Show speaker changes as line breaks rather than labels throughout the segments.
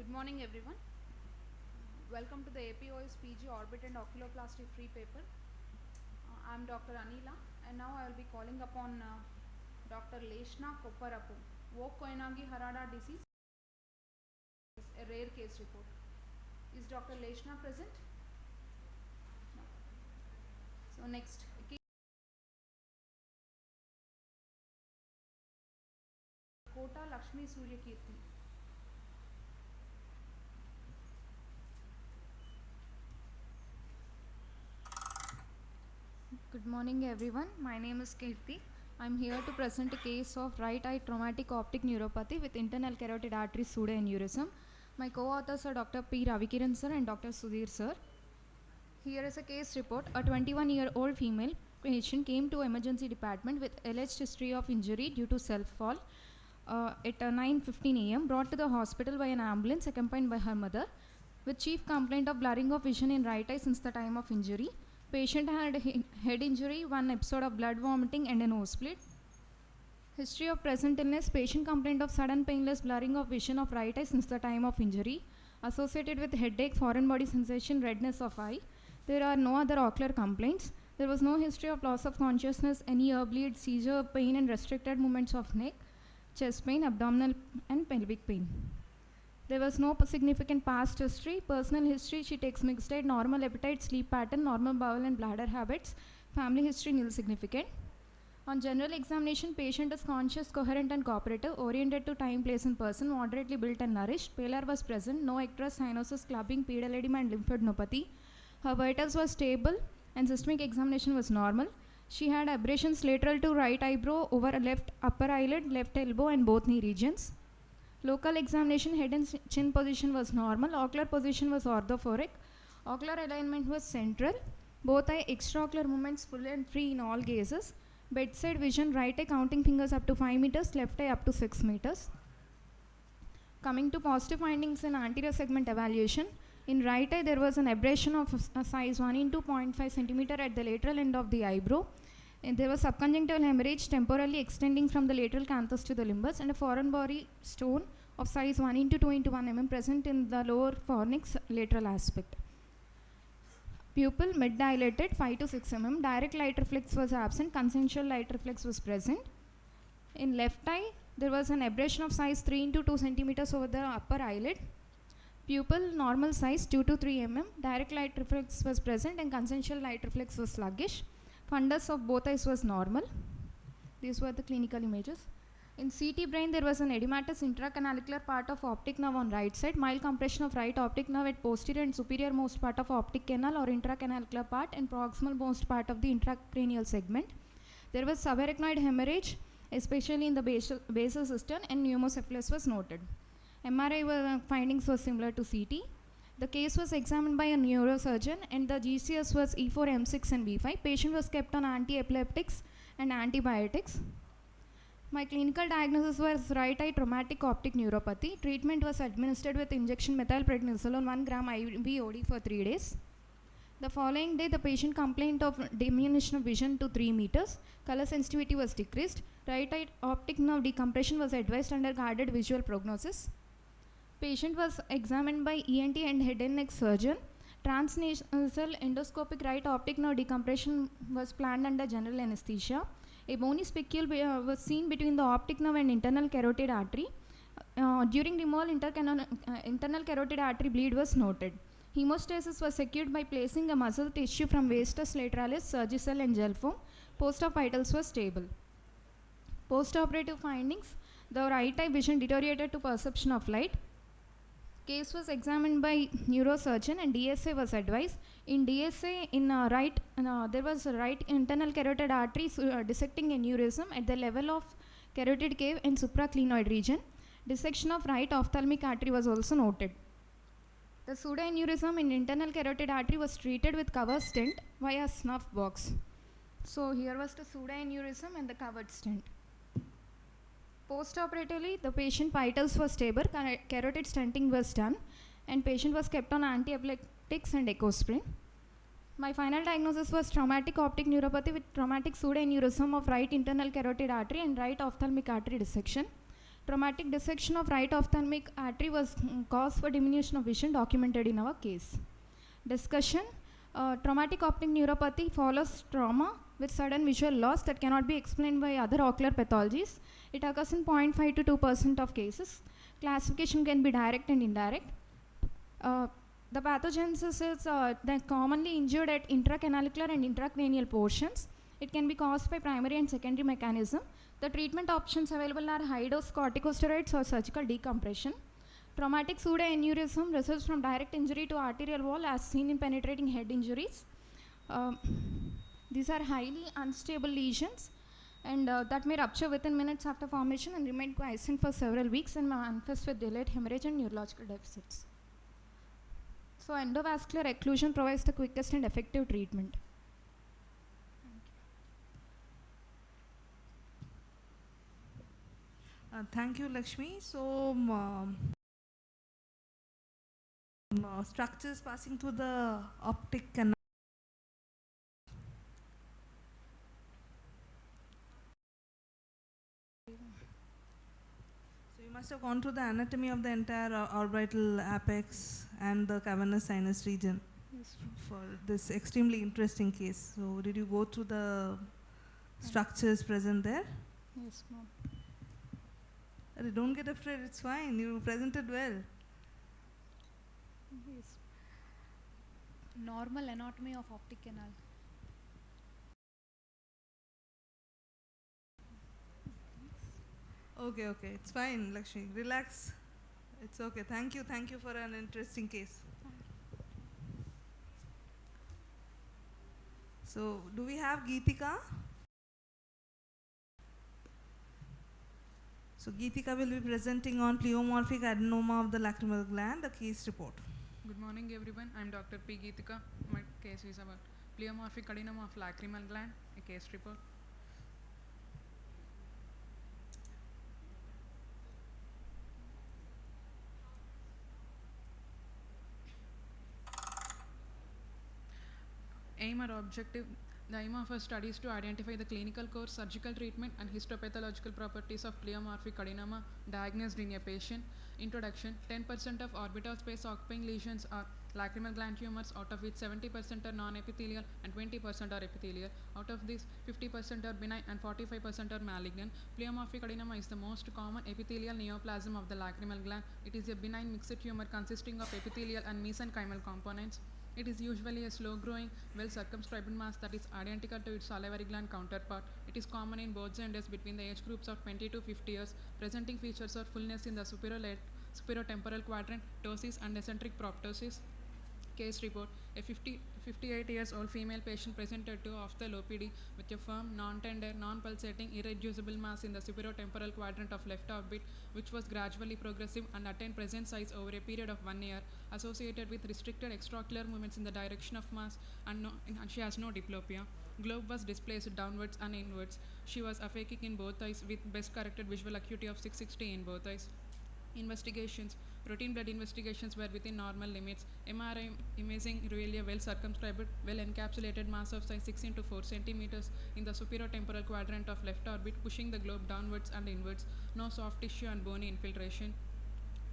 Good morning everyone. Welcome to the APOS PG Orbit and Oculoplasty free paper. I am Dr. Anila and now I will be calling upon Dr. Leshna Kopparapu. Koinagi Harada disease is a rare case report. Is Dr. Leshna present? No. So next. Kota Lakshmi Suryakirti.
Good morning everyone. My name is Kirti. I am here to present a case of right eye traumatic optic neuropathy with internal carotid artery pseudoaneurysm. My co-authors are Dr. P. Ravikiran sir and Dr. Sudhir sir. Here is a case report. A 21-year-old female patient came to emergency department with alleged history of injury due to self-fall at 9:15 a.m. brought to the hospital by an ambulance accompanied by her mother with chief complaint of blurring of vision in right eye since the time of injury. Patient had head injury, one episode of blood vomiting and a nosebleed. History of present illness, patient complained of sudden painless blurring of vision of right eye since the time of injury, associated with headache, foreign body sensation, redness of eye. There are no other ocular complaints. There was no history of loss of consciousness, any ear bleed, seizure, pain and restricted movements of neck, chest pain, abdominal and pelvic pain. There was no significant past history. Personal history, she takes mixed diet, normal appetite, sleep pattern, normal bowel and bladder habits. Family history, nil significant. On general examination, patient is conscious, coherent and cooperative, oriented to time, place and person, moderately built and nourished. Pallor was present, no icterus, cyanosis, clubbing, pedal edema and lymphadenopathy. Her vitals were stable and systemic examination was normal. She had abrasions lateral to right eyebrow, over left upper eyelid, left elbow and both knee regions. Local examination, head and chin position was normal. Ocular position was orthophoric. Ocular alignment was central. Both eye extraocular movements full and free in all gazes. Bedside vision, right eye counting fingers up to 5 meters, left eye up to 6 meters. Coming to positive findings in anterior segment evaluation. In right eye, there was an abrasion of size 1 into 0.5 centimeter at the lateral end of the eyebrow. And there was subconjunctival hemorrhage temporally extending from the lateral canthus to the limbus, and a foreign body stone of size 1 into 2 into 1 mm present in the lower fornix lateral aspect. Pupil mid dilated 5 to 6 mm. Direct light reflex was absent. Consensual light reflex was present. In left eye, there was an abrasion of size 3 into 2 centimeters over the upper eyelid. Pupil normal size 2 to 3 mm. Direct light reflex was present and consensual light reflex was sluggish. Fundus of both eyes was normal. These were the clinical images. In CT brain, there was an edematous intracanalicular part of optic nerve on right side, mild compression of right optic nerve at posterior and superior most part of optic canal or intracanalicular part and proximal most part of the intracranial segment. There was subarachnoid hemorrhage, especially in the basal cistern, and pneumocephalus was noted. MRI findings were similar to CT. The case was examined by a neurosurgeon and the GCS was E4, M6 and B5. Patient was kept on anti-epileptics and antibiotics. My clinical diagnosis was right eye traumatic optic neuropathy. Treatment was administered with injection methylprednisolone 1 gram IV OD for 3 days. The following day, the patient complained of diminution of vision to 3 meters. Color sensitivity was decreased. Right eye optic nerve decompression was advised under guarded visual prognosis. Patient was examined by ENT and head and neck surgeon. Transnasal endoscopic right optic nerve decompression was planned under general anesthesia. A bony spicule was seen between the optic nerve and internal carotid artery. During removal, internal carotid artery bleed was noted. Hemostasis was secured by placing a muscle tissue from vastus lateralis, surgicel and gel foam. Post-op vitals was stable. Post-operative findings, the right eye vision deteriorated to perception of light. Case was examined by neurosurgeon and DSA was advised. In DSA, there was a right internal carotid artery dissecting aneurysm at the level of carotid cave and supraclinoid region. Dissection of right ophthalmic artery was also noted. The pseudoaneurysm in internal carotid artery was treated with cover stent via snuff box. So here was the pseudoaneurysm and the covered stent. Post-operatively, the patient vitals were stable, carotid stenting was done, and patient was kept on anti-epileptics and ecosprin. My final diagnosis was traumatic optic neuropathy with traumatic pseudoaneurysm of right internal carotid artery and right ophthalmic artery dissection. Traumatic dissection of right ophthalmic artery was cause for diminution of vision documented in our case. Discussion. Traumatic optic neuropathy follows trauma with sudden visual loss that cannot be explained by other ocular pathologies. It occurs in 0.5 to 2% of cases. Classification can be direct and indirect. The pathogenesis is they're commonly injured at intracanalicular and intracranial portions. It can be caused by primary and secondary mechanism. The treatment options available are high-dose corticosteroids or surgical decompression. Traumatic pseudoaneurysm results from direct injury to arterial wall as seen in penetrating head injuries. These are highly unstable lesions and that may rupture within minutes after formation and remain quiescent for several weeks and manifest with delayed hemorrhage and neurological deficits. So endovascular occlusion provides the quickest and effective treatment.
Thank you, Lakshmi. So, structures passing through the optic canal. So, you must have gone through the anatomy of the entire orbital apex and the cavernous sinus region.
Yes,
for this extremely interesting case. So, did you go through the structures present there?
yes, ma'am.
Don't get afraid, it's fine. You presented well.
Yes.
Normal anatomy of optic canal.
Okay, it's fine, Lakshmi. Relax. It's okay. Thank you for an interesting case. So, do we have Geetika? So, Geetika will be presenting on pleomorphic adenoma of the lacrimal gland, a case report.
Good morning everyone, I am Dr. P. Geetika. My case is about pleomorphic adenoma of lacrimal gland, a case report. Aim or objective. The aim of our study is to identify the clinical course, surgical treatment and histopathological properties of pleomorphic adenoma diagnosed in a patient. Introduction. 10% of orbital space occupying lesions are lacrimal gland tumors, out of which 70% are non-epithelial and 20% are epithelial. Out of these, 50% are benign and 45% are malignant. Pleomorphic adenoma is the most common epithelial neoplasm of the lacrimal gland. It is a benign mixed tumor consisting of epithelial and mesenchymal components. It is usually a slow-growing, well-circumscribed mass that is identical to its salivary gland counterpart. It is common in both genders between the age groups of 20 to 50 years. Presenting features are fullness in the superotemporal quadrant, ptosis and eccentric proptosis. Case report. A 58 years old female patient presented to ophthalm OPD with a firm, non-tender, non-pulsating, irreducible mass in the superotemporal quadrant of left orbit, which was gradually progressive and attained present size over a period of 1 year, associated with restricted extraocular movements in the direction of mass, and she has no diplopia. Globe was displaced downwards and inwards. She was aphakic in both eyes with best corrected visual acuity of 660 in both eyes. Investigations. Routine blood investigations were within normal limits. MRI imaging revealed a well circumscribed, well encapsulated mass of size 6 into 4 centimeters in the superotemporal quadrant of left orbit, pushing the globe downwards and inwards. No soft tissue and bony infiltration.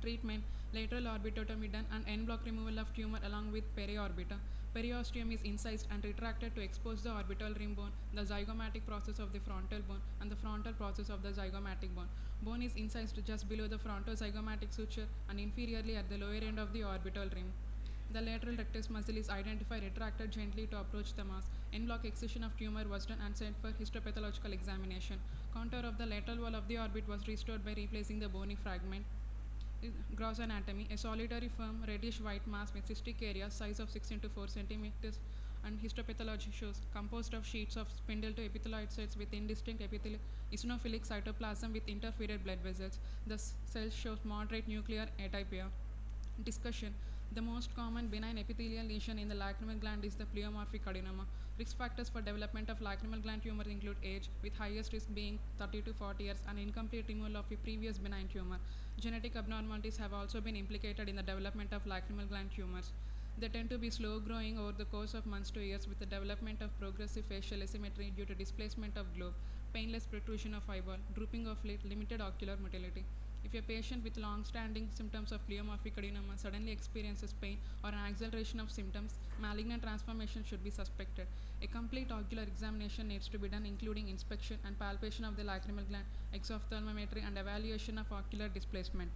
Treatment. Lateral orbitotomy done and en bloc removal of tumor along with periorbita. Periosteum is incised and retracted to expose the orbital rim bone, the zygomatic process of the frontal bone, and the frontal process of the zygomatic bone. Bone is incised just below the frontozygomatic suture and inferiorly at the lower end of the orbital rim. The lateral rectus muscle is identified, retracted gently to approach the mass. En bloc excision of tumor was done and sent for histopathological examination. Contour of the lateral wall of the orbit was restored by replacing the bony fragment. Gross anatomy. A solitary firm reddish white mass with cystic area size of 6 into 4 centimeters, and histopathology shows composed of sheets of spindle to epithelioid cells with indistinct epithelial eosinophilic cytoplasm with interfered blood vessels. The cells show moderate nuclear atypia. Discussion. The most common benign epithelial lesion in the lacrimal gland is the pleomorphic adenoma. Risk factors for development of lacrimal gland tumor include age, with highest risk being 30 to 40 years, and incomplete removal of a previous benign tumor. Genetic abnormalities have also been implicated in the development of lacrimal gland tumors. They tend to be slow growing over the course of months to years, with the development of progressive facial asymmetry due to displacement of globe, painless protrusion of eyeball, drooping of lid, limited ocular motility. If a patient with long-standing symptoms of pleomorphic adenoma suddenly experiences pain or an acceleration of symptoms, malignant transformation should be suspected. A complete ocular examination needs to be done, including inspection and palpation of the lacrimal gland, exophthalmometry, and evaluation of ocular displacement.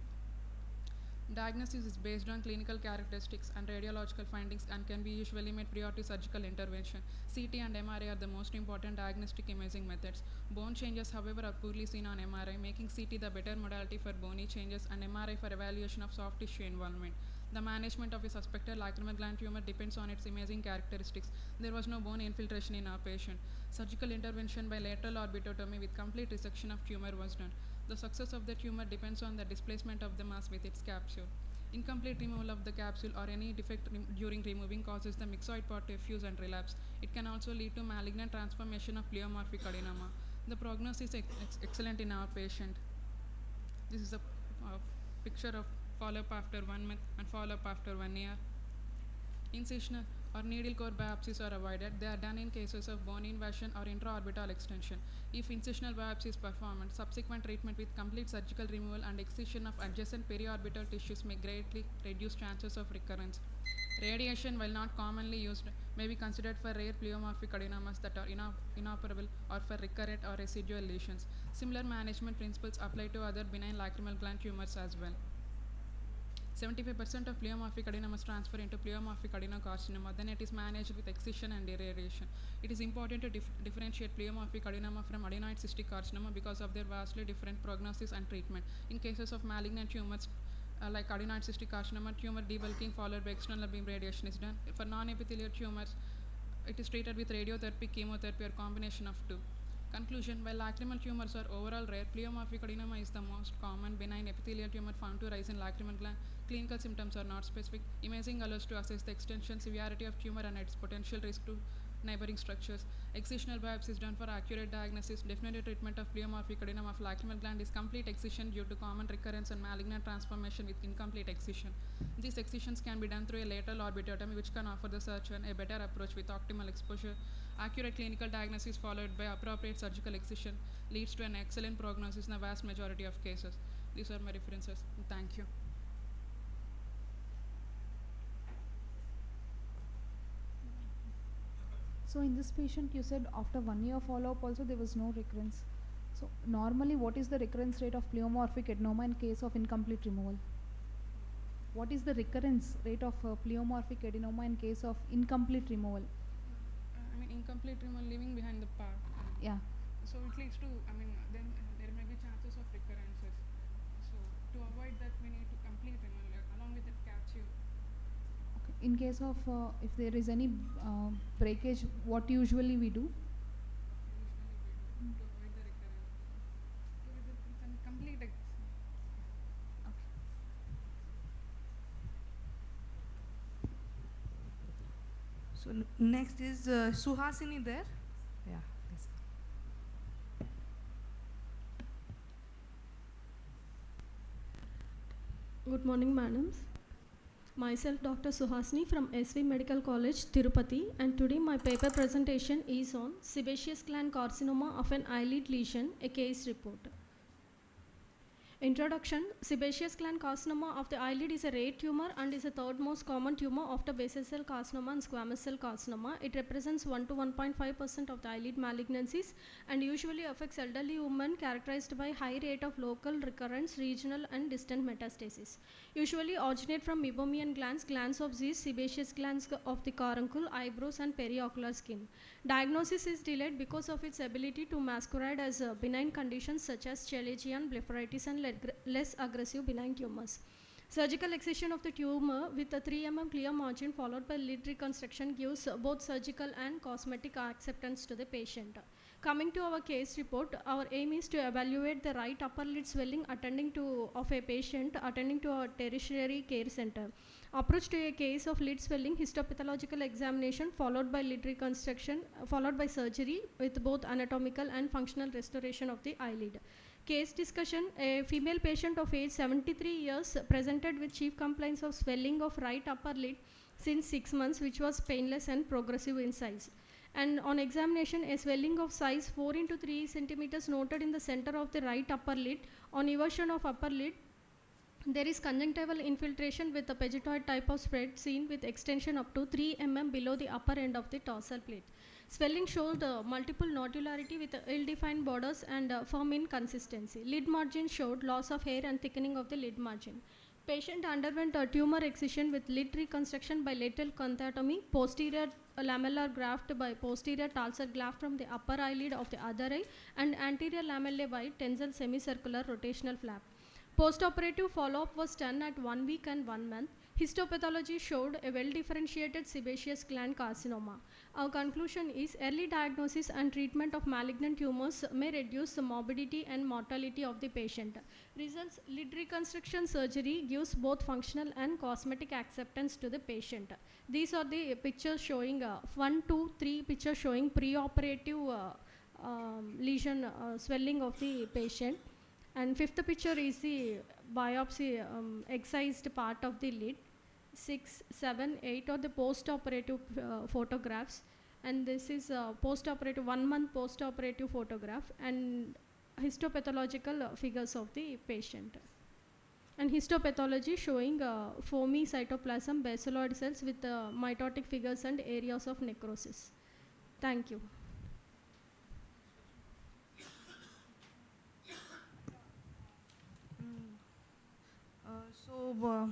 Diagnosis is based on clinical characteristics and radiological findings and can be usually made prior to surgical intervention. CT and MRI are the most important diagnostic imaging methods. Bone changes, however, are poorly seen on MRI, making CT the better modality for bony changes and MRI for evaluation of soft tissue involvement. The management of a suspected lacrimal gland tumor depends on its imaging characteristics. There was no bone infiltration in our patient. Surgical intervention by lateral orbitotomy with complete resection of tumor was done. The success of the tumor depends on the displacement of the mass with its capsule. Incomplete removal of the capsule or any defect during removing causes the myxoid part to effuse and relapse. It can also lead to malignant transformation of pleomorphic adenoma. The prognosis is excellent in our patient. This is a picture of follow-up after 1 month and follow-up after 1 year. Incisional or needle core biopsies are avoided. They are done in cases of bone invasion or intraorbital extension. If incisional biopsy is performed, subsequent treatment with complete surgical removal and excision of adjacent periorbital tissues may greatly reduce chances of recurrence. Radiation, while not commonly used, may be considered for rare pleomorphic adenomas that are inoperable or for recurrent or residual lesions. Similar management principles apply to other benign lacrimal gland tumors as well. 75% of pleomorphic adenomas transfer into pleomorphic adenocarcinoma, then it is managed with excision and irradiation. It is important to differentiate pleomorphic adenoma from adenoid cystic carcinoma because of their vastly different prognosis and treatment. In cases of malignant tumors like adenoid cystic carcinoma, tumor debulking followed by external beam radiation is done. For non-epithelial tumors, it is treated with radiotherapy, chemotherapy, or combination of two. Conclusion: while lacrimal tumors are overall rare, pleomorphic adenoma is the most common benign epithelial tumor found to rise in lacrimal gland. Clinical symptoms are not specific. Imaging allows to assess the extension, severity of tumor and its potential risk to neighboring structures. Excisional biopsy is done for accurate diagnosis. Definitive treatment of pleomorphic adenoma of lacrimal gland is complete excision due to common recurrence and malignant transformation with incomplete excision. These excisions can be done through a lateral orbitotomy, which can offer the surgeon a better approach with optimal exposure. Accurate clinical diagnosis followed by appropriate surgical excision leads to an excellent prognosis in the vast majority of cases. These are my references. Thank you.
So in this patient, you said after 1 year follow-up also there was no recurrence. So normally, what is the recurrence rate of pleomorphic adenoma in case of incomplete removal? What is the recurrence rate of pleomorphic adenoma in case of incomplete removal?
Incomplete removal leaving behind the part.
Yeah.
So it leads to, then there may be chances of recurrences. So to avoid that, we need to complete removal along with the capsule.
Okay. In case of if there is any breakage, what usually we do?
To avoid the recurrence. So it's a complete.
So next is Suhasini there. Yeah. Yes.
Good morning, madams. Myself, Dr. Suhasini from SV Medical College, Tirupati, and today my paper presentation is on sebaceous gland carcinoma of an eyelid lesion, a case report. Introduction: sebaceous gland carcinoma of the eyelid is a rare tumor and is the third most common tumor after basal cell carcinoma and squamous cell carcinoma. It represents 1 to 1.5% of the eyelid malignancies and usually affects elderly women characterized by high rate of local recurrence, regional and distant metastasis. Usually originate from meibomian glands, glands of these sebaceous glands of the carbuncle, eyebrows and periocular skin. Diagnosis is delayed because of its ability to masquerade as benign conditions such as chalagion, blepharitis and less aggressive benign tumors. Surgical excision of the tumor with a 3 mm clear margin followed by lid reconstruction gives both surgical and cosmetic acceptance to the patient. Coming to our case report, our aim is to evaluate the right upper lid swelling of a patient attending to a tertiary care center. Approach to a case of lid swelling: histopathological examination followed by lid reconstruction followed by surgery with both anatomical and functional restoration of the eyelid. Case discussion: a female patient of age 73 years presented with chief complaints of swelling of right upper lid since 6 months, which was painless and progressive in size. And on examination, a swelling of size 4 into 3 centimeters noted in the center of the right upper lid. On eversion of upper lid, there is conjunctival infiltration with a pegytoid type of spread seen with extension up to 3 mm below the upper end of the tarsal plate. Swelling showed multiple nodularity with ill-defined borders and firm in consistency. Lid margin showed loss of hair and thickening of the lid margin. Patient underwent a tumor excision with lid reconstruction by lateral conthectomy, posterior lamellar graft by posterior tarsal graft from the upper eyelid of the other eye, and anterior lamellae by tensile semicircular rotational flap. Post-operative follow-up was done at 1 week and 1 month. Histopathology showed a well-differentiated sebaceous gland carcinoma. Our conclusion is early diagnosis and treatment of malignant tumors may reduce the morbidity and mortality of the patient. Results: lid reconstruction surgery gives both functional and cosmetic acceptance to the patient. These are the pictures showing 1, 2, 3 pictures showing pre-operative lesion swelling of the patient. And fifth picture is the biopsy excised part of the lid. 6, 7, 8 are the post-operative photographs, and this is post-operative 1 month post-operative photograph and histopathological figures of the patient. And histopathology showing foamy cytoplasm, baseloid cells with mitotic figures and areas of necrosis. Thank you.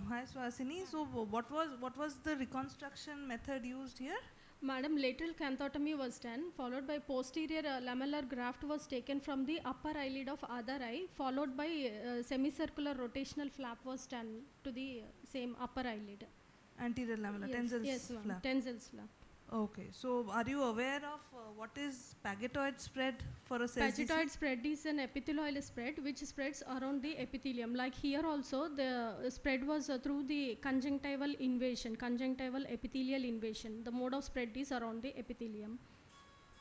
Hi Swasini. So what was the reconstruction method used here?
Madam, lateral canthotomy was done, followed by posterior lamellar graft was taken from the upper eyelid of other eye, followed by semicircular rotational flap was done to the same upper eyelid.
Anterior lamellar,
Yes,
tensils
yes,
flap.
Tensils flap.
Okay, so are you aware of what is pagetoid spread for a SCC?
Pagetoid spread is an epithelial spread which spreads around the epithelium. Like here also, the spread was through the conjunctival invasion, conjunctival epithelial invasion. The mode of spread is around the epithelium.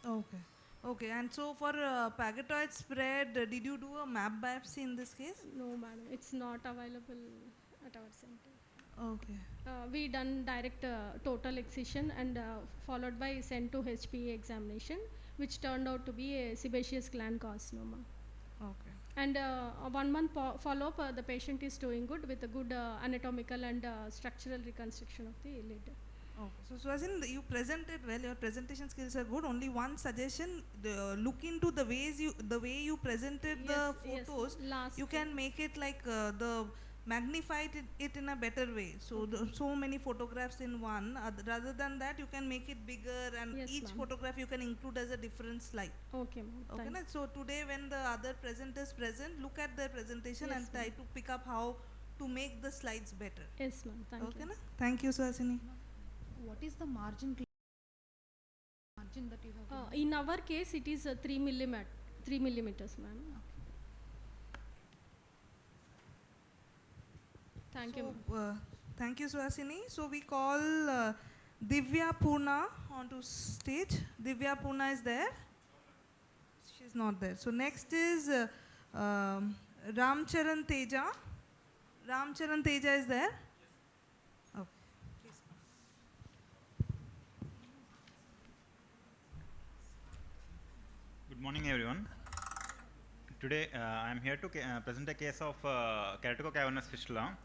Okay. Okay, and so for pagetoid spread, did you do a map biopsy in this case?
No, madam, it's not available at our center.
Okay.
We done direct total excision and followed by sent to HPA examination, which turned out to be a sebaceous gland carcinoma.
Okay.
And 1 month follow-up, the patient is doing good with a good anatomical and structural reconstruction of the lid.
Okay. So as in you presented well, your presentation skills are good. Only one suggestion: look into the way you presented the photos.
Last
You can make it like the magnified it in a better way. So so many photographs in one. Rather than that, you can make it bigger, and
Yes,
each
ma'am.
photograph you can include as a different slide.
Okay, ma'am.
Okay,
Thank
na? So today when the other presenters present, look at their presentation
Yes,
and try to pick up how to make the slides better.
Yes, ma'am. Thank
Okay,
you.
na? Thank you, Suhasini.
What is the margin that you have?
In our case, it is 3 millimeters, ma'am. Thank you, ma'am.
Thank you, Suhasini. So we call Divya Purna onto stage. Divya Purna is there? She's not there. So next is Ramcharan Teja. Ramcharan Teja is there? Okay. Please.
Good morning, everyone. Today, I am here to present a case of keratoconus fistula.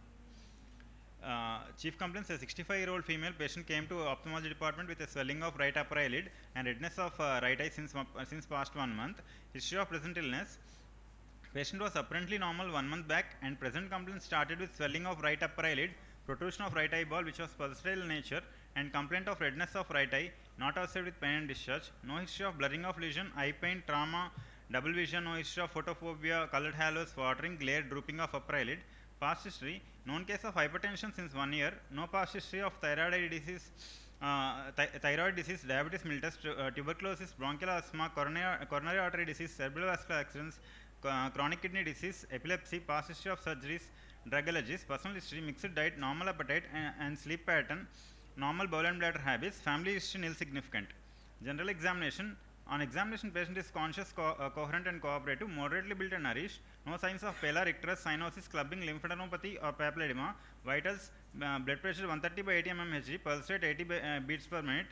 Chief complaints: a 65-year-old female patient came to ophthalmology department with a swelling of right upper eyelid and redness of right eye since past 1 month. History of present illness: patient was apparently normal 1 month back, and present complaint started with swelling of right upper eyelid, protrusion of right eyeball which was pulsatile in nature, and complaint of redness of right eye, not associated with pain and discharge. No history of blurring of lesion, eye pain, trauma, double vision. No history of photophobia, colored halos, watering, glare, drooping of upper eyelid. Past history: known case of hypertension since 1 year. No past history of thyroid eye disease, diabetes mellitus, tuberculosis, bronchial asthma, coronary artery disease, cerebral vascular accidents, chronic kidney disease, epilepsy. Past history of surgeries, drug allergies. Personal history: mixed diet, normal appetite and sleep pattern, normal bowel and bladder habits. Family history nil significant. General examination: on examination, patient is conscious, coherent and cooperative, moderately built and nourished. No signs of palar, icterus, cyanosis, clubbing, lymphadenopathy or papilledema. Vitals: blood pressure 130/80 mmHg, pulse rate 80 beats per minute,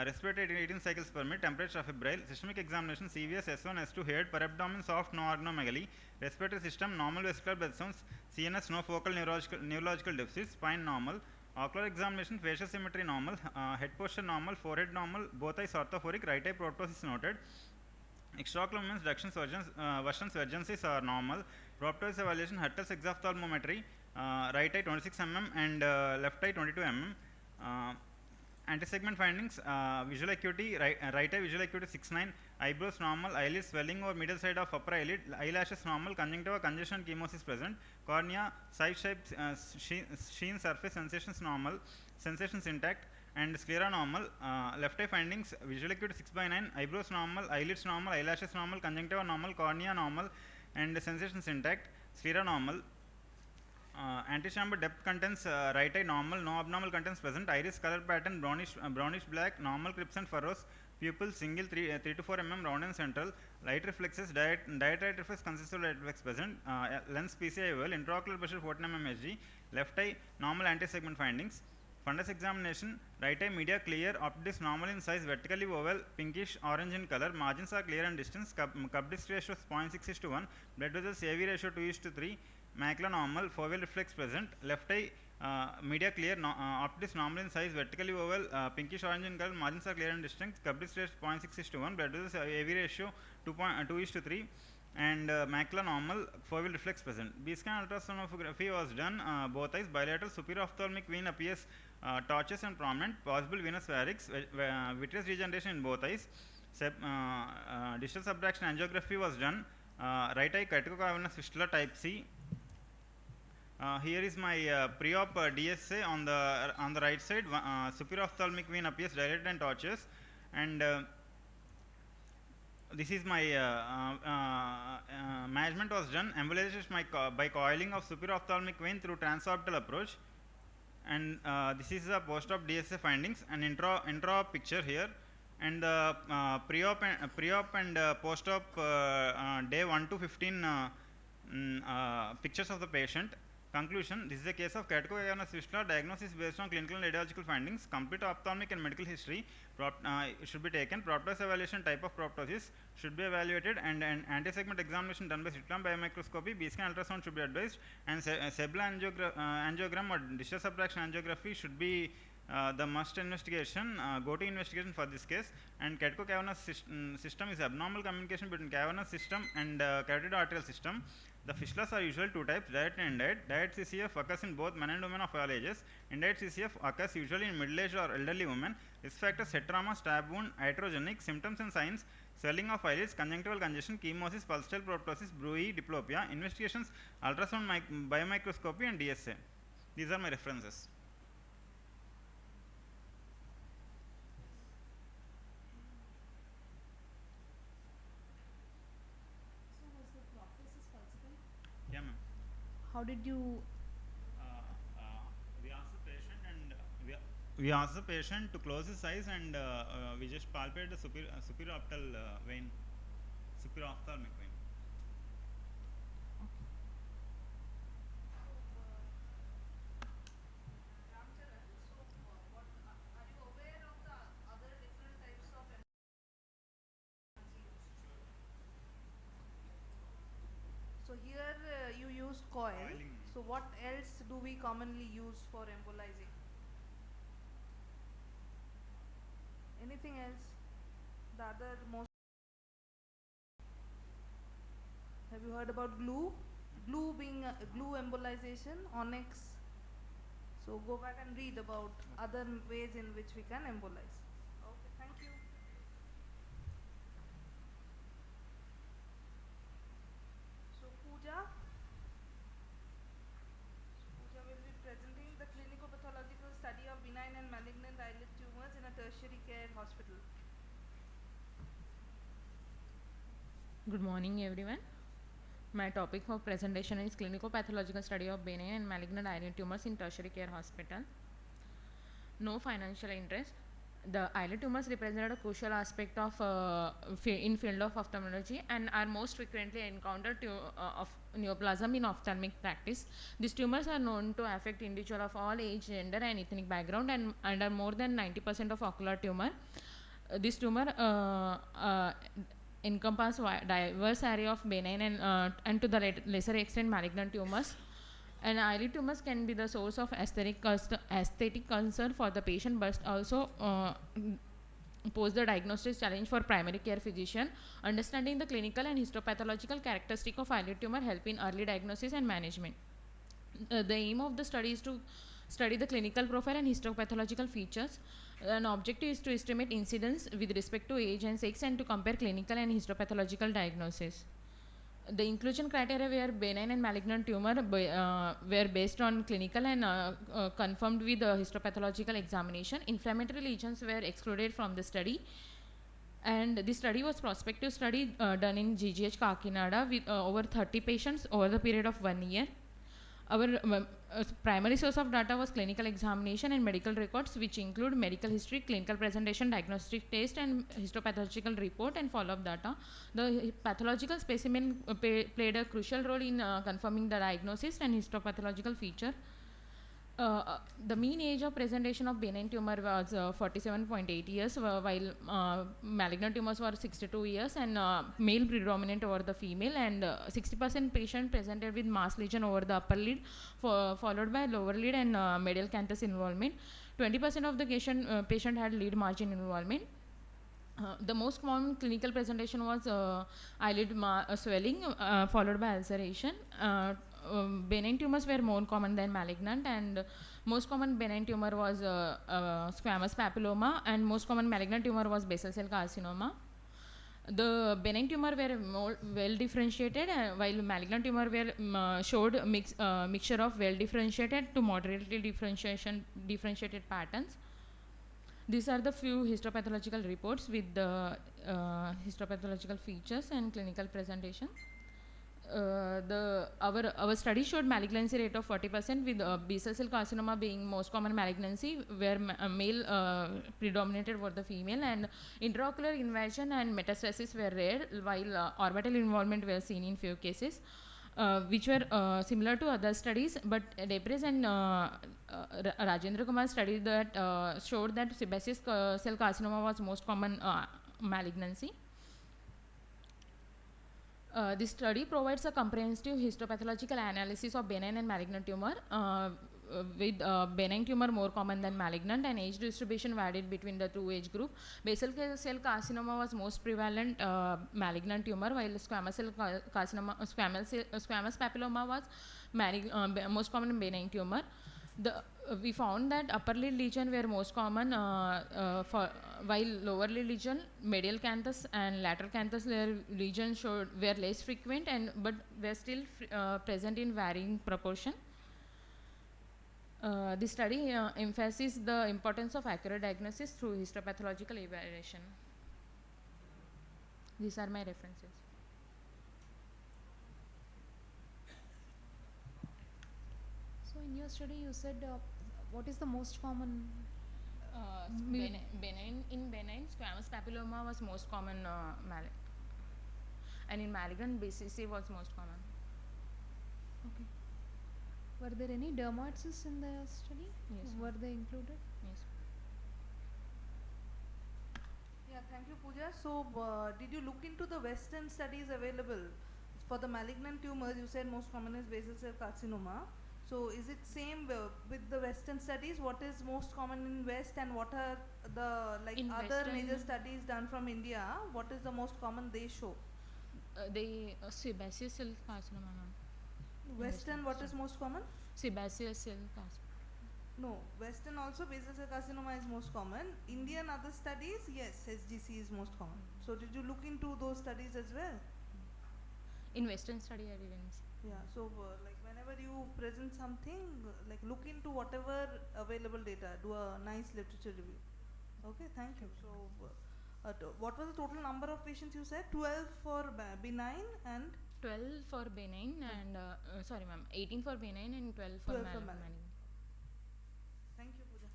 respiratory 18 cycles per minute, temperature febrile, systemic examination CVS S1 S2 head, per abdomen soft, no organomegaly, respiratory system normal, vesicular blood sounds, CNS no focal neurological deficits, spine normal, ocular examination facial symmetry normal, head posture normal, forehead normal, both eyes orthophoric, right eye proptosis noted. Extraocular movements, versions, urgencies are normal. Proptosis evaluation, Hertel's exophthalmometry, right eye 26 mm and left eye 22 mm. Anti-segment findings, visual acuity, right eye visual acuity 6/9, eyebrows normal, eyelids swelling over middle side of upper eyelid, eyelashes normal, conjunctiva congestion chemosis present, cornea side shape sheen surface sensations normal, sensations intact, and sclera normal. Left eye findings, visual acuity 6/9, eyebrows normal, eyelids normal, eyelashes normal, conjunctiva normal, cornea normal, and sensations intact, sclera normal. Antechamber depth contents, right eye normal, no abnormal contents present, iris color pattern brownish black, normal crypts and furrows, pupil single 3 to 4 mm round and central, light reflexes, diatribe reflex consistent light reflex present, lens PCI oval, intraocular pressure 14 mm Hg, left eye normal anti-segment findings. Fundus examination, right eye media clear, optics normal in size, vertically oval, pinkish orange in color, margins are clear and distance, cup disc ratio is 0.6:1, blood vessels AV ratio 2:3, macula normal, foveal reflex present, left eye media clear, optics normal in size, vertically oval, pinkish orange in color, margins are clear and distinct, cup disc ratio 0.6:1, blood vessels AV ratio 2:3, and macula normal, foveal reflex present. B-scan ultrasonography was done, both eyes, bilateral superior ophthalmic vein appears tortuous and prominent, possible venous varix, vitreous regeneration in both eyes. Distal subtraction angiography was done, right eye catechocavernous fistula type C. Here is my pre-op DSA on the right side. Superior ophthalmic vein appears dilated and tortuous, and this is my management was done. Embolization by coiling of superior ophthalmic vein through transorbital approach, and this is the post-op DSA findings and intra-op picture here, and the pre-op and post-op day 1 to 15 pictures of the patient. Conclusion: this is a case of catechocavernous fistula. Diagnosis based on clinical and radiological findings. Complete ophthalmic and medical history should be taken. Proptosis evaluation, type of proptosis should be evaluated, and an anti-segment examination done by slit lamp biomicroscopy. B-scan ultrasound should be advised, and Sebla angiogram or distal subtraction angiography should be the must investigation, go-to investigation for this case. And catechocavernous system is abnormal communication between cavernous system and carotid arterial system. The fistulas are usually two types, direct and indirect. Direct CCF occurs in both men and women of all ages. Indirect CCF occurs usually in middle-aged or elderly women. Risk factors: head trauma, stab wound, iatrogenic. Symptoms and signs: swelling of eyelids, conjunctival congestion, chemosis, pulsatile proptosis, bruit, diplopia. Investigations: ultrasound, biomicroscopy, and DSA. These are my references. Yeah, ma'am.
How did you?
We asked the patient, and we asked the patient to close his eyes, and we just palpate the superior optal vein, superior ophthalmic vein.
So here you used coil.
Coiling.
So what else do we commonly use for embolizing? Anything else? The other most. Have you heard about glue? Glue being glue embolization, onyx. So go back and read about other ways in which we can embolize. Okay, thank you. So Pooja will be presenting the clinico-pathological study of benign and malignant eyelid tumors in a tertiary care hospital.
Good morning, everyone. My topic for presentation is clinico-pathological study of benign and malignant eyelid tumors in tertiary care hospital. No financial interest. The eyelid tumors represent a crucial aspect of in field of ophthalmology and are most frequently encountered neoplasm in ophthalmic practice. These tumors are known to affect individuals of all age, gender, and ethnic background, and are more than 90% of ocular tumor. This tumor encompass diverse area of benign and to the lesser extent malignant tumors. And eyelid tumors can be the source of aesthetic concern for the patient, but also pose the diagnosis challenge for primary care physician. Understanding the clinical and histopathological characteristic of eyelid tumor help in early diagnosis and management. The aim of the study is to study the clinical profile and histopathological features. An objective is to estimate incidence with respect to age and sex and to compare clinical and histopathological diagnosis. The inclusion criteria were benign and malignant tumor were based on clinical and confirmed with histopathological examination. Inflammatory lesions were excluded from the study. And the study was prospective study done in GGH Kakinada with over 30 patients over the period of 1 year. Our primary source of data was clinical examination and medical records, which include medical history, clinical presentation, diagnostic test, and histopathological report and follow-up data. The pathological specimen played a crucial role in confirming the diagnosis and histopathological feature. The mean age of presentation of benign tumor was 47.8 years, while malignant tumors were 62 years, and male predominant over the female, and 60% patient presented with mass lesion over the upper lid, followed by lower lid and medial canthus involvement. 20% of the patient had lid margin involvement. The most common clinical presentation was eyelid swelling, followed by ulceration. Benign tumors were more common than malignant, and most common benign tumor was squamous papilloma, and most common malignant tumor was basal cell carcinoma. The benign tumor were more well differentiated, while malignant tumor were showed mixture of well differentiated to moderately differentiated patterns. These are the few histopathological reports with the histopathological features and clinical presentation. Our study showed malignancy rate of 40%, with basal cell carcinoma being most common malignancy, where male predominated over the female, and intraocular invasion and metastasis were rare, while orbital involvement were seen in few cases. Which were similar to other studies, but Debris and Rajendra Kumar study that showed that sebaceous cell carcinoma was most common malignancy. This study provides a comprehensive histopathological analysis of benign and malignant tumor, with benign tumor more common than malignant, and age distribution varied between the two age group. Basal cell carcinoma was most prevalent malignant tumor, while squamous cell carcinoma, squamous papilloma was most common benign tumor. We found that upper lid lesion were most common, while lower lid lesion, medial canthus and lateral canthus lesions were less frequent, but were still present in varying proportion. This study emphasizes the importance of accurate diagnosis through histopathological evaluation. These are my references.
So in your study you said what is the most common?
Benign, squamous papilloma was most common, and in malignant BCC was most common.
Okay. Were there any dermoids in the study?
Yes.
Were they included?
Yes.
Yeah, thank you, Pooja. So, did you look into the Western studies available for the malignant tumors? You said most common is basal cell carcinoma. So, is it same with the Western studies? What is most common in West, and what are the
In
other
Western-
major studies done from India? What is the most common they show?
Sebaceous cell carcinoma, ma'am.
Western, what is most common?
Sebaceous cell carcinoma.
No, Western also basal cell carcinoma is most common. Indian other studies, yes, SGC is most common. So, did you look into those studies as well?
In Western study, I didn't see.
Yeah, so whenever you present something, look into whatever available data, do a nice literature review. Okay, thank you. So, what was the total number of patients you said? 12 for benign and
12 for benign and, sorry ma'am, 18 for benign and 12 for
12 for malignant.
malignant.
Thank you, Pooja.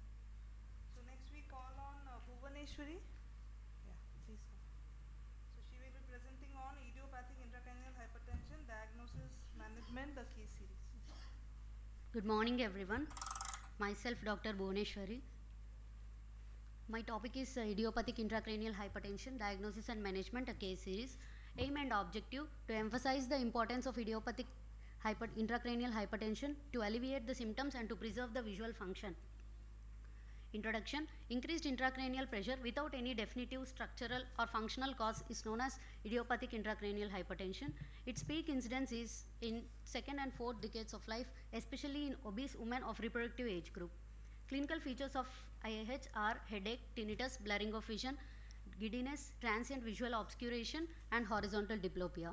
So, next we call on Bhuvaneshwari. Yeah, please come. So, she will be presenting on idiopathic intracranial hypertension, diagnosis, management. management, the case series.
Good morning, everyone. Myself, Dr. Bhuneshwari. My topic is idiopathic intracranial hypertension, diagnosis and management, a case series. Aim and objective: to emphasize the importance of idiopathic intracranial hypertension, to alleviate the symptoms and to preserve the visual function. Introduction: increased intracranial pressure without any definitive structural or functional cause is known as idiopathic intracranial hypertension. Its peak incidence is in second and fourth decades of life, especially in obese women of reproductive age group. Clinical features of IIH are headache, tinnitus, blurring of vision, giddiness, transient visual obscuration, and horizontal diplopia.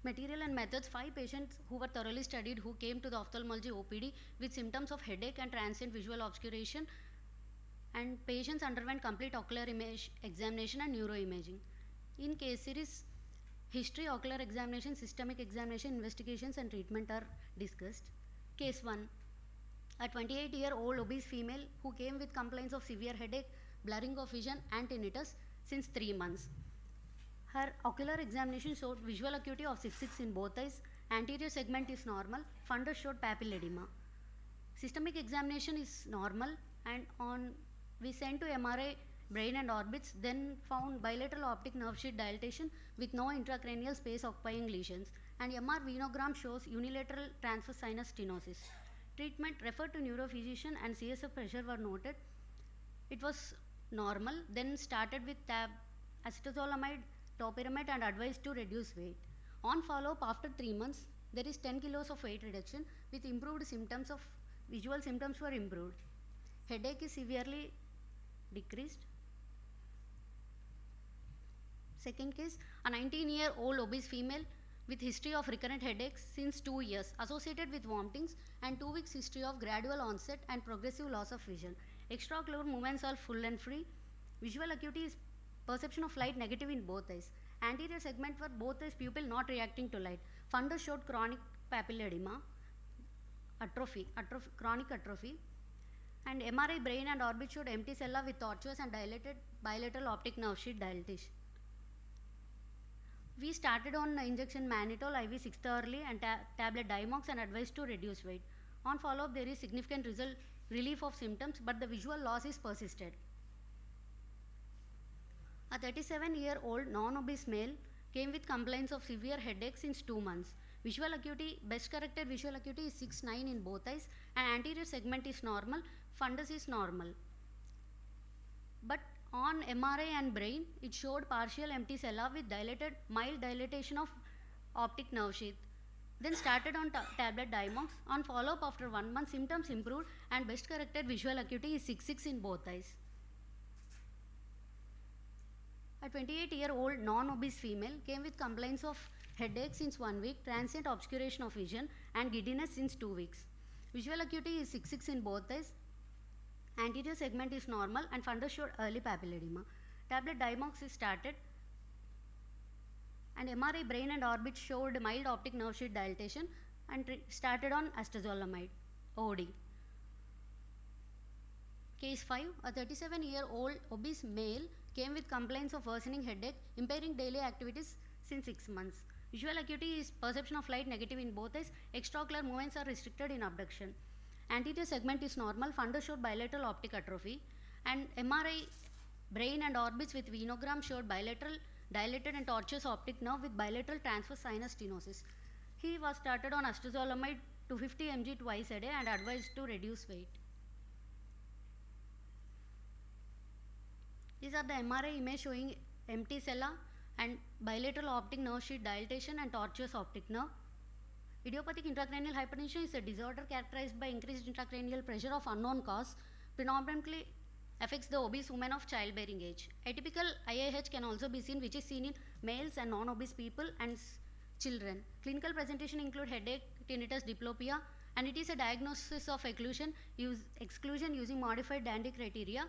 Material and methods: 5 patients who were thoroughly studied who came to the ophthalmology OPD with symptoms of headache and transient visual obscuration, and patients underwent complete ocular image examination and neuroimaging. In case series, history, ocular examination, systemic examination, investigations and treatment are discussed. Case 1. A 28-year-old obese female who came with complaints of severe headache, blurring of vision and tinnitus since 3 months. Her ocular examination showed visual acuity of 6.6 in both eyes. Anterior segment is normal. Fundus showed papilledema. Systemic examination is normal, and we sent to MRI brain and orbits, then found bilateral optic nerve sheath dilatation with no intracranial space occupying lesions, and MR venogram shows unilateral transverse sinus stenosis. Treatment: referred to neurophysician and CSF pressure were noted. It was normal, then started with acetazolamide, topiramate and advised to reduce weight. On follow-up after 3 months, there is 10 kilos of weight reduction with improved symptoms of visual symptoms were improved. Headache is severely decreased. Second case, a 19-year-old obese female with history of recurrent headaches since 2 years associated with vomitings and 2 weeks history of gradual onset and progressive loss of vision. Extraocular movements are full and free. Visual acuity is perception of light negative in both eyes. Anterior segment for both eyes pupil not reacting to light. Fundus showed chronic papilledema, chronic atrophy, and MRI brain and orbit showed empty cella with tortuous and dilated bilateral optic nerve sheath dilatation. We started on injection mannitol IV 6th hourly and tablet Dimox and advised to reduce weight. On follow-up, there is significant relief of symptoms, but the visual loss is persisted. A 37-year-old non-obese male came with complaints of severe headache since 2 months. Visual acuity, best corrected visual acuity is 6.9 in both eyes, and anterior segment is normal, fundus is normal. But on MRI and brain, it showed partial empty cella with mild dilatation of optic nerve sheath. Then started on tablet Dimox. On follow-up after 1 month, symptoms improved and best corrected visual acuity is 6.6 in both eyes. A 28-year-old non-obese female came with complaints of headache since 1 week, transient obscuration of vision and giddiness since 2 weeks. Visual acuity is 6.6 in both eyes. Anterior segment is normal and fundus showed early papilledema. Tablet Dimox is started, and MRI brain and orbit showed mild optic nerve sheath dilatation and started on acetazolamide OD. Case 5, a 37-year-old obese male came with complaints of worsening headache, impairing daily activities since 6 months. Visual acuity is perception of light negative in both eyes. Extraocular movements are restricted in abduction. Anterior segment is normal. Fundus showed bilateral optic atrophy, and MRI brain and orbits with venogram showed bilateral dilated and tortuous optic nerve with bilateral transverse sinus stenosis. He was started on acetazolamide 250 mg twice a day and advised to reduce weight. These are the MRI image showing empty cella and bilateral optic nerve sheath dilatation and tortuous optic nerve. Idiopathic intracranial hypertension is a disorder characterized by increased intracranial pressure of unknown cause, predominantly affects the obese women of childbearing age. Atypical IIH can also be seen, which is seen in males and non-obese people and children. Clinical presentation include headache, tinnitus, diplopia, and it is a diagnosis of exclusion using modified Dandy criteria.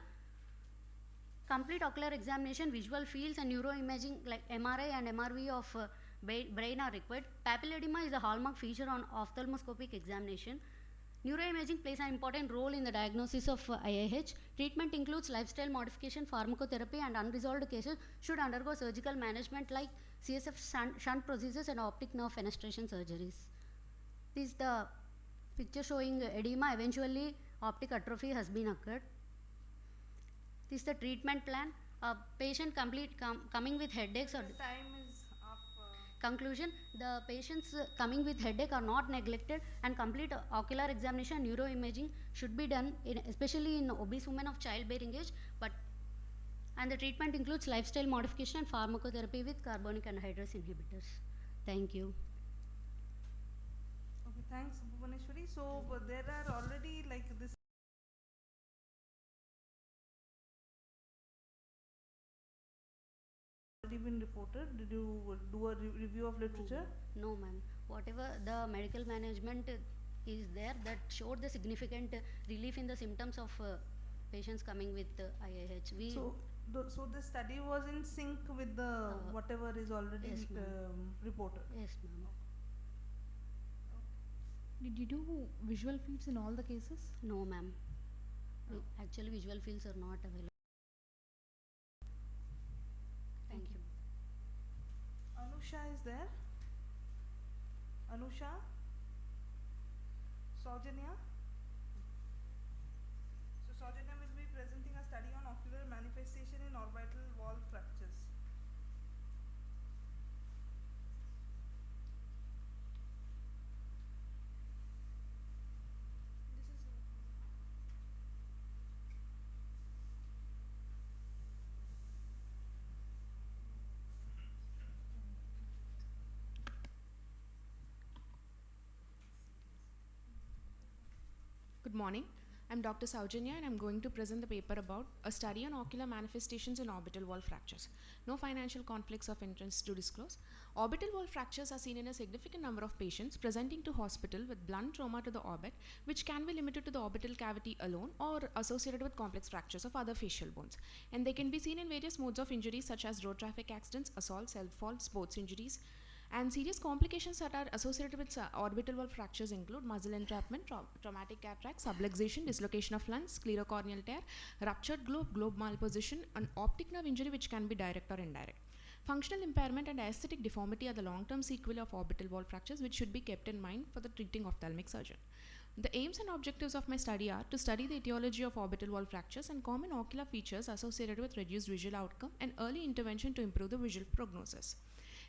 Complete ocular examination, visual fields and neuroimaging like MRI and MRV of brain are required. Papilledema is a hallmark feature on ophthalmoscopic examination. Neuroimaging plays an important role in the diagnosis of IIH. Treatment includes lifestyle modification, pharmacotherapy, and unresolved cases should undergo surgical management like CSF shunt procedures and optic nerve fenestration surgeries. This is the picture showing edema, eventually optic atrophy has been occurred. This is the treatment plan. A patient coming with headaches or
Time is up.
conclusion, the patients coming with headache are not neglected, and complete ocular examination and neuroimaging should be done, especially in obese women of childbearing age. And the treatment includes lifestyle modification and pharmacotherapy with carbonic anhydrase inhibitors. Thank you.
Okay, thanks, Bhuvaneshwari. So there are already like this. Already been reported. Did you do a review of literature?
No, ma'am. Whatever the medical management is there, that showed the significant relief in the symptoms of patients coming with IIH.
So the study was in sync with the whatever is already
yes,
reported.
Yes, ma'am.
Did you do visual fields in all the cases?
No, ma'am. Actually, visual fields are not available. Thank you.
Anusha is there? Anusha? Saujanya? So Saujanya will be presenting a study on ocular manifestation in orbital wall fractures.
Good morning. I'm Dr. Saujanya and I'm going to present the paper about a study on ocular manifestations in orbital wall fractures. No financial conflicts of interest to disclose. Orbital wall fractures are seen in a significant number of patients presenting to hospital with blunt trauma to the orbit, which can be limited to the orbital cavity alone or associated with complex fractures of other facial bones. And they can be seen in various modes of injuries such as road traffic accidents, assault, self-fall, sports injuries. And serious complications that are associated with orbital wall fractures include muscle entrapment, traumatic cataract, subluxation, dislocation of lens, sclerocorneal tear, ruptured globe malposition, and optic nerve injury which can be direct or indirect. Functional impairment and aesthetic deformity are the long-term sequelae of orbital wall fractures which should be kept in mind for the treating ophthalmic surgeon. The aims and objectives of my study are to study the etiology of orbital wall fractures and common ocular features associated with reduced visual outcome and early intervention to improve the visual prognosis.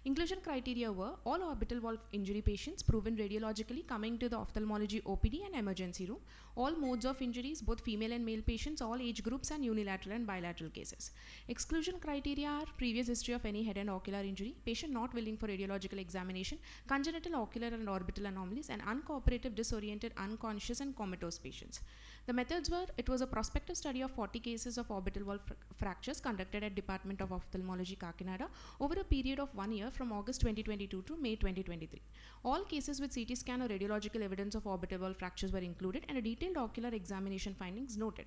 Inclusion criteria were all orbital wall injury patients proven radiologically coming to the ophthalmology OPD and emergency room, all modes of injuries, both female and male patients, all age groups, and unilateral and bilateral cases. Exclusion criteria are previous history of any head and ocular injury, patient not willing for radiological examination, congenital ocular and orbital anomalies, and uncooperative, disoriented, unconscious, and comatose patients. The methods were, it was a prospective study of 40 cases of orbital wall fractures conducted at Department of Ophthalmology, Kakinada, over a period of 1 year from August 2022 to May 2023. All cases with CT scan or radiological evidence of orbital wall fractures were included and a detailed ocular examination findings noted.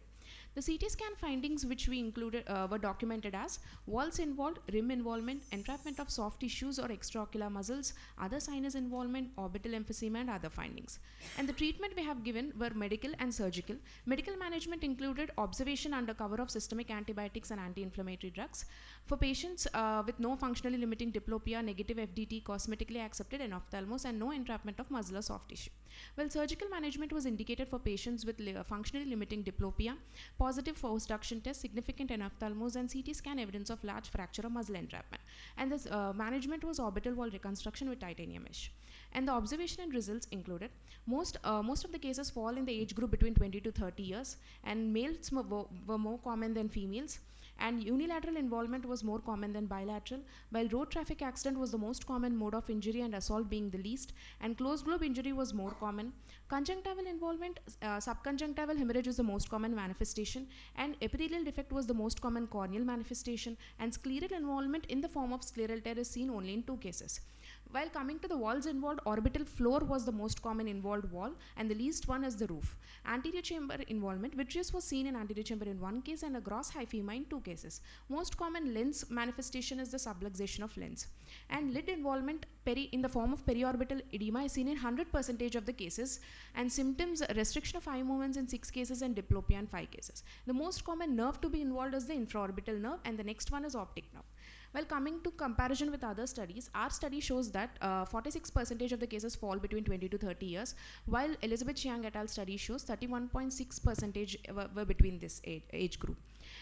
The CT scan findings which we included were documented as walls involved, rim involvement, entrapment of soft tissues or extraocular muscles, other sinus involvement, orbital emphysema, and other findings. And the treatment we have given were medical and surgical. Medical management included observation under cover of systemic antibiotics and anti-inflammatory drugs. For patients with no functionally limiting diplopia, negative FDT, cosmetically accepted enophthalmos, and no entrapment of muscle or soft tissue. Well, surgical management was indicated for patients with functionally limiting diplopia, positive force duction test, significant enophthalmos, and CT scan evidence of large fracture or muscle entrapment. And this management was orbital wall reconstruction with titanium mesh. And the observation and results included most of the cases fall in the age group between 20 to 30 years, and males were more common than females, and unilateral involvement was more common than bilateral, while road traffic accident was the most common mode of injury and assault being the least, and closed globe injury was more common. Conjunctival involvement, subconjunctival hemorrhage was the most common manifestation, and epithelial defect was the most common corneal manifestation, and scleral involvement in the form of scleral tear is seen only in 2 cases. While coming to the walls involved, orbital floor was the most common involved wall, and the least one is the roof. Anterior chamber involvement, vitreous was seen in anterior chamber in 1 case and a gross hyphema in 2 cases. Most common lens manifestation is the subluxation of lens. And lid involvement in the form of periorbital edema is seen in 100% of the cases, and symptoms restriction of eye movements in 6 cases and diplopia in 5 cases. The most common nerve to be involved is the infraorbital nerve, and the next one is optic nerve. While coming to comparison with other studies, our study shows that 46% of the cases fall between 20 to 30 years, while Elizabeth Chiang et al. Study shows 31.6% were between this age group.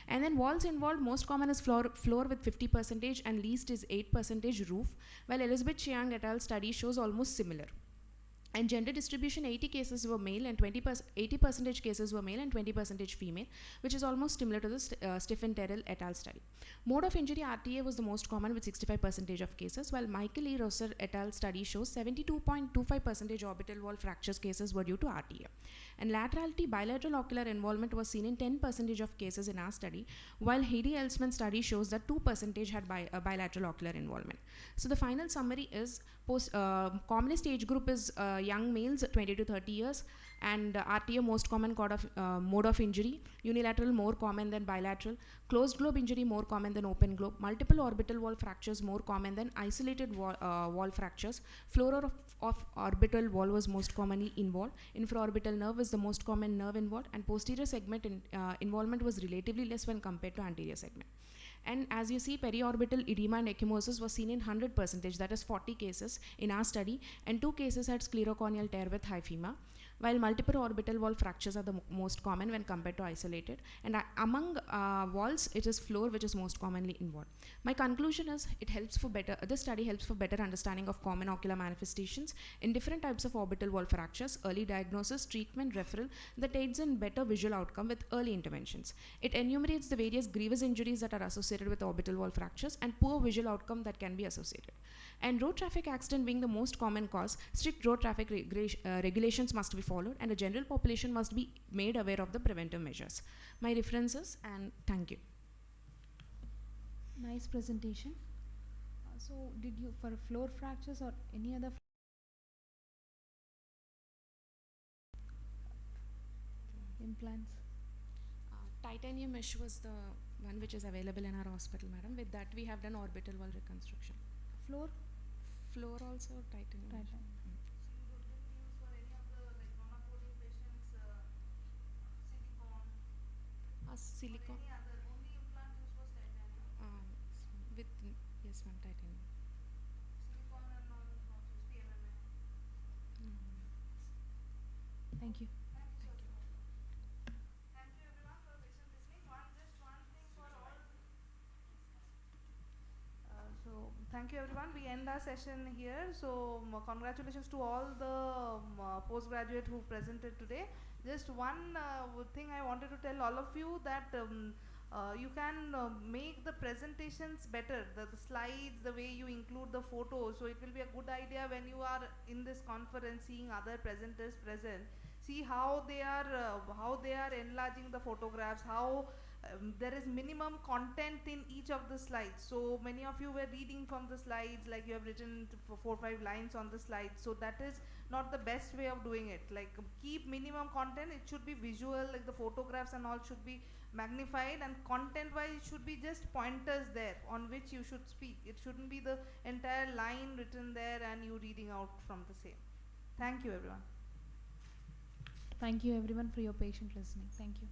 And then walls involved, most common is floor with 50% and least is 8% roof, while Elizabeth Chiang et al. Study shows almost similar. And gender distribution, 80 cases were male and 80% cases were male and 20% female, which is almost similar to the Stephen Terrell et al. Study. Mode of injury, RTA was the most common with 65% of cases, while Michael E. Rosser et al. Study shows 72.25% orbital wall fractures cases were due to RTA. And laterality, bilateral ocular involvement was seen in 10% of cases in our study, while Heidi Elsman study shows that 2% had bilateral ocular involvement. So the final summary is commonest age group is young males 20 to 30 years, and RTA most common mode of injury, unilateral more common than bilateral, closed globe injury more common than open globe, multiple orbital wall fractures more common than isolated wall fractures, floor of orbital wall was most commonly involved, infraorbital nerve is the most common nerve involved, and posterior segment involvement was relatively less when compared to anterior segment. And as you see, periorbital edema and ecchymosis was seen in 100%, that is 40 cases in our study, and 2 cases had sclerocorneal tear with hyphema, while multiple orbital wall fractures are the most common when compared to isolated. And among walls, it is floor which is most commonly involved. My conclusion is this study helps for better understanding of common ocular manifestations in different types of orbital wall fractures, early diagnosis, treatment, referral that aids in better visual outcome with early interventions. It enumerates the various grievous injuries that are associated with orbital wall fractures and poor visual outcome that can be associated. And road traffic accident being the most common cause, strict road traffic regulations must be followed, and the general population must be made aware of the preventive measures. My references, and thank you.
Nice presentation. So did you, for floor fractures or any other implants?
Titanium mesh was the one which is available in our hospital, madam. With that, we have done orbital wall reconstruction.
Floor?
Floor also titanium.
Titanium.
Silicone.
Any other, only implant used was titanium.
With yes, ma'am, titanium.
Silicone and non PMMA.
Thank you.
Thank you everyone for patient listening. Just one thing for all. So thank you everyone. We end our session here. So congratulations to all the postgraduate who presented today. Just one thing I wanted to tell all of you that you can make the presentations better, the slides, the way you include the photos. So it will be a good idea when you are in this conference seeing other presenters present. See how they are enlarging the photographs, how there is minimum content in each of the slides. So many of you were reading from the slides, like you have written 4 or 5 lines on the slides. So that is not the best way of doing it. Like keep minimum content, it should be visual, like the photographs and all should be magnified, and content wise it should be just pointers there on which you should speak. It shouldn't be the entire line written there and you reading out from the same. Thank you everyone.
Thank you everyone for your patient listening. Thank you.